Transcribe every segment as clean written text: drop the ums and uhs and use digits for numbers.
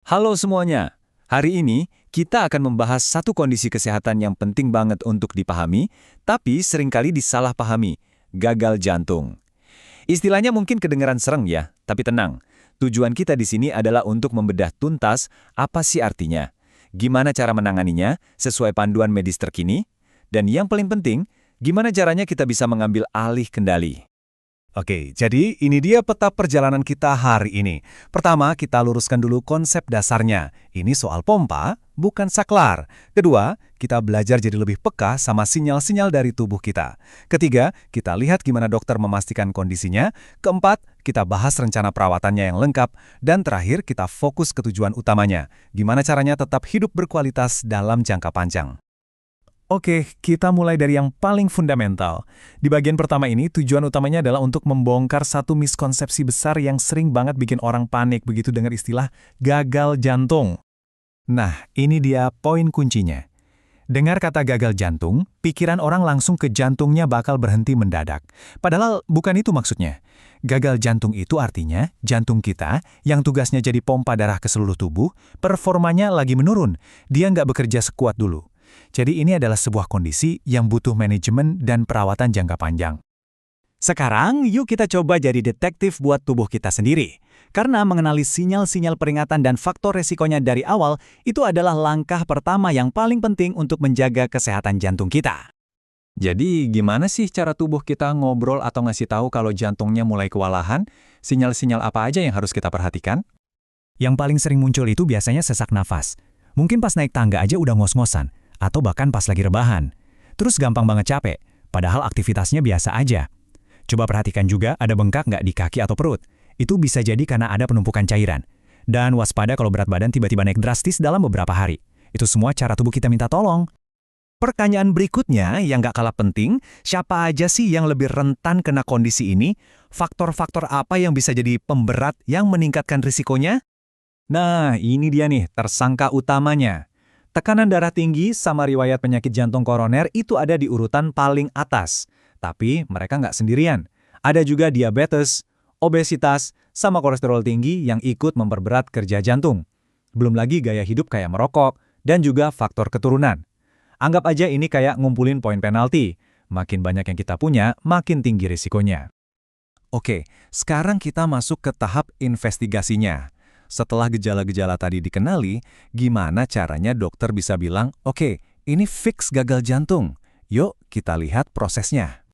Halo semuanya. Hari ini kita akan membahas satu kondisi kesehatan yang penting banget untuk dipahami, tapi seringkali disalahpahami, gagal jantung. Istilahnya mungkin kedengaran serem ya, tapi tenang. Tujuan kita di sini adalah untuk membedah tuntas apa sih artinya, gimana cara menanganinya sesuai panduan medis terkini, dan yang paling penting, gimana caranya kita bisa mengambil alih kendali. Oke, jadi ini dia peta perjalanan kita hari ini. Pertama, kita luruskan dulu konsep dasarnya. Ini soal pompa, bukan saklar. Kedua, kita belajar jadi lebih peka sama sinyal-sinyal dari tubuh kita. Ketiga, kita lihat gimana dokter memastikan kondisinya. Keempat, kita bahas rencana perawatannya yang lengkap. Dan terakhir, kita fokus ke tujuan utamanya. Gimana caranya tetap hidup berkualitas dalam jangka panjang. Oke, kita mulai dari yang paling fundamental. Di bagian pertama ini, tujuan utamanya adalah untuk membongkar satu miskonsepsi besar yang sering banget bikin orang panik begitu dengar istilah gagal jantung. Nah, ini dia poin kuncinya. Dengar kata gagal jantung, pikiran orang langsung ke jantungnya bakal berhenti mendadak. Padahal bukan itu maksudnya. Gagal jantung itu artinya jantung kita yang tugasnya jadi pompa darah ke seluruh tubuh, performanya lagi menurun. Dia nggak bekerja sekuat dulu. Jadi ini adalah sebuah kondisi yang butuh manajemen dan perawatan jangka panjang. Sekarang, yuk kita coba jadi detektif buat tubuh kita sendiri. Karena mengenali sinyal-sinyal peringatan dan faktor resikonya dari awal, itu adalah langkah pertama yang paling penting untuk menjaga kesehatan jantung kita. Jadi gimana sih cara tubuh kita ngobrol atau ngasih tahu kalau jantungnya mulai kewalahan? Sinyal-sinyal apa aja yang harus kita perhatikan? Yang paling sering muncul itu biasanya sesak nafas. Mungkin pas naik tangga aja udah ngos-ngosan. Atau bahkan pas lagi rebahan. Terus gampang banget capek, padahal aktivitasnya biasa aja. Coba perhatikan juga ada bengkak nggak di kaki atau perut. Itu bisa jadi karena ada penumpukan cairan. Dan waspada kalau berat badan tiba-tiba naik drastis dalam beberapa hari. Itu semua cara tubuh kita minta tolong. Pertanyaan berikutnya yang nggak kalah penting, siapa aja sih yang lebih rentan kena kondisi ini? Faktor-faktor apa yang bisa jadi pemberat yang meningkatkan risikonya? Nah, ini dia nih tersangka utamanya. Tekanan darah tinggi sama riwayat penyakit jantung koroner itu ada di urutan paling atas. Tapi mereka nggak sendirian. Ada juga diabetes, obesitas, sama kolesterol tinggi yang ikut memperberat kerja jantung. Belum lagi gaya hidup kayak merokok, dan juga faktor keturunan. Anggap aja ini kayak ngumpulin poin penalti. Makin banyak yang kita punya, makin tinggi risikonya. Oke, sekarang kita masuk ke tahap investigasinya. Setelah gejala-gejala tadi dikenali, gimana caranya dokter bisa bilang, oke, ini fix gagal jantung. Yuk, kita lihat prosesnya.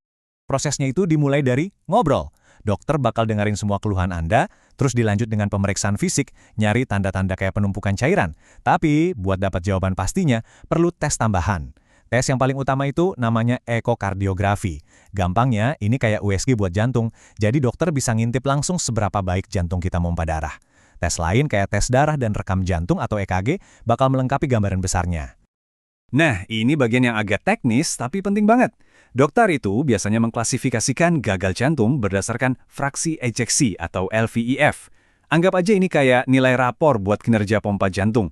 Prosesnya itu dimulai dari ngobrol. Dokter bakal dengerin semua keluhan Anda, terus dilanjut dengan pemeriksaan fisik, nyari tanda-tanda kayak penumpukan cairan. Tapi, buat dapat jawaban pastinya, perlu tes tambahan. Tes yang paling utama itu namanya ekokardiografi. Gampangnya, ini kayak USG buat jantung, jadi dokter bisa ngintip langsung seberapa baik jantung kita memompa darah. Tes lain kayak tes darah dan rekam jantung atau EKG bakal melengkapi gambaran besarnya. Nah, ini bagian yang agak teknis tapi penting banget. Dokter itu biasanya mengklasifikasikan gagal jantung berdasarkan fraksi ejeksi atau LVEF. Anggap aja ini kayak nilai rapor buat kinerja pompa jantung.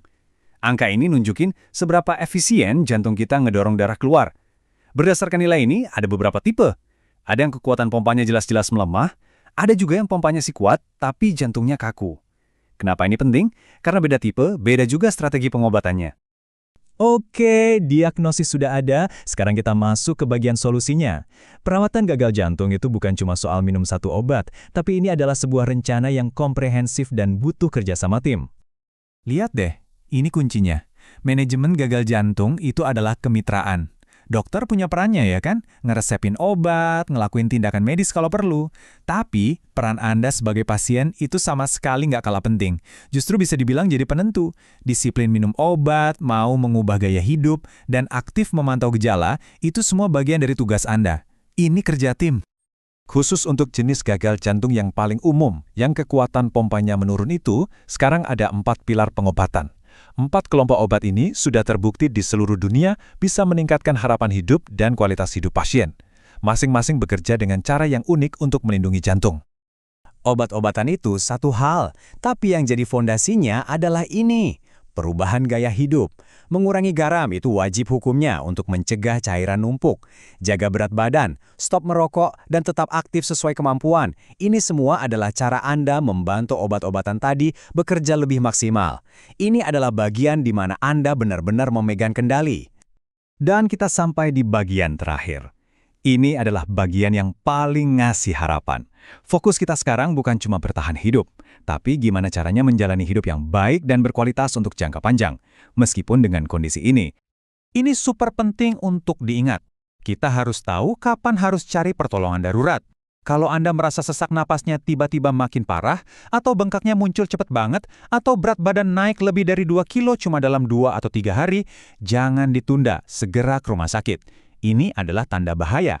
Angka ini nunjukin seberapa efisien jantung kita ngedorong darah keluar. Berdasarkan nilai ini ada beberapa tipe. Ada yang kekuatan pompanya jelas-jelas melemah, ada juga yang pompanya sih kuat tapi jantungnya kaku. Kenapa ini penting? Karena beda tipe, beda juga strategi pengobatannya. Oke, diagnosis sudah ada, sekarang kita masuk ke bagian solusinya. Perawatan gagal jantung itu bukan cuma soal minum satu obat, tapi ini adalah sebuah rencana yang komprehensif dan butuh kerjasama tim. Lihat deh, ini kuncinya. Manajemen gagal jantung itu adalah kemitraan. Dokter punya perannya ya kan? Ngeresepin obat, ngelakuin tindakan medis kalau perlu. Tapi, peran Anda sebagai pasien itu sama sekali nggak kalah penting. Justru bisa dibilang jadi penentu. Disiplin minum obat, mau mengubah gaya hidup, dan aktif memantau gejala, itu semua bagian dari tugas Anda. Ini kerja tim. Khusus untuk jenis gagal jantung yang paling umum, yang kekuatan pompanya menurun itu, sekarang ada 4 pilar pengobatan. 4 kelompok obat ini sudah terbukti di seluruh dunia bisa meningkatkan harapan hidup dan kualitas hidup pasien. Masing-masing bekerja dengan cara yang unik untuk melindungi jantung. Obat-obatan itu satu hal, tapi yang jadi fondasinya adalah ini, perubahan gaya hidup. Mengurangi garam itu wajib hukumnya untuk mencegah cairan numpuk. Jaga berat badan, stop merokok, dan tetap aktif sesuai kemampuan. Ini semua adalah cara Anda membantu obat-obatan tadi bekerja lebih maksimal. Ini adalah bagian di mana Anda benar-benar memegang kendali. Dan kita sampai di bagian terakhir. Ini adalah bagian yang paling ngasih harapan. Fokus kita sekarang bukan cuma bertahan hidup, tapi gimana caranya menjalani hidup yang baik dan berkualitas untuk jangka panjang, meskipun dengan kondisi ini. Ini super penting untuk diingat. Kita harus tahu kapan harus cari pertolongan darurat. Kalau Anda merasa sesak napasnya tiba-tiba makin parah, atau bengkaknya muncul cepat banget, atau berat badan naik lebih dari 2 kilo cuma dalam 2 atau 3 hari, jangan ditunda, segera ke rumah sakit. Ini adalah tanda bahaya.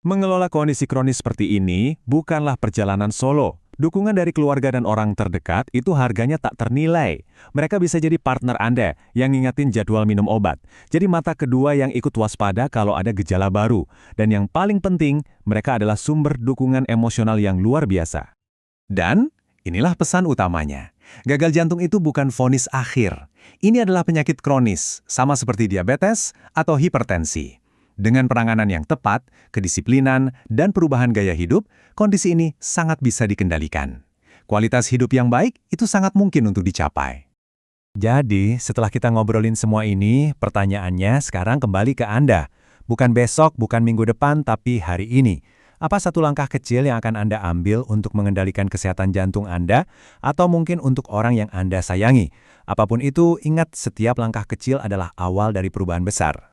Mengelola kondisi kronis seperti ini bukanlah perjalanan solo. Dukungan dari keluarga dan orang terdekat itu harganya tak ternilai. Mereka bisa jadi partner Anda yang ngingetin jadwal minum obat. Jadi mata kedua yang ikut waspada kalau ada gejala baru. Dan yang paling penting, mereka adalah sumber dukungan emosional yang luar biasa. Dan inilah pesan utamanya. Gagal jantung itu bukan vonis akhir. Ini adalah penyakit kronis, sama seperti diabetes atau hipertensi. Dengan penanganan yang tepat, kedisiplinan, dan perubahan gaya hidup, kondisi ini sangat bisa dikendalikan. Kualitas hidup yang baik itu sangat mungkin untuk dicapai. Jadi, setelah kita ngobrolin semua ini, pertanyaannya sekarang kembali ke Anda. Bukan besok, bukan minggu depan, tapi hari ini. Apa satu langkah kecil yang akan Anda ambil untuk mengendalikan kesehatan jantung Anda, atau mungkin untuk orang yang Anda sayangi? Apapun itu, ingat setiap langkah kecil adalah awal dari perubahan besar.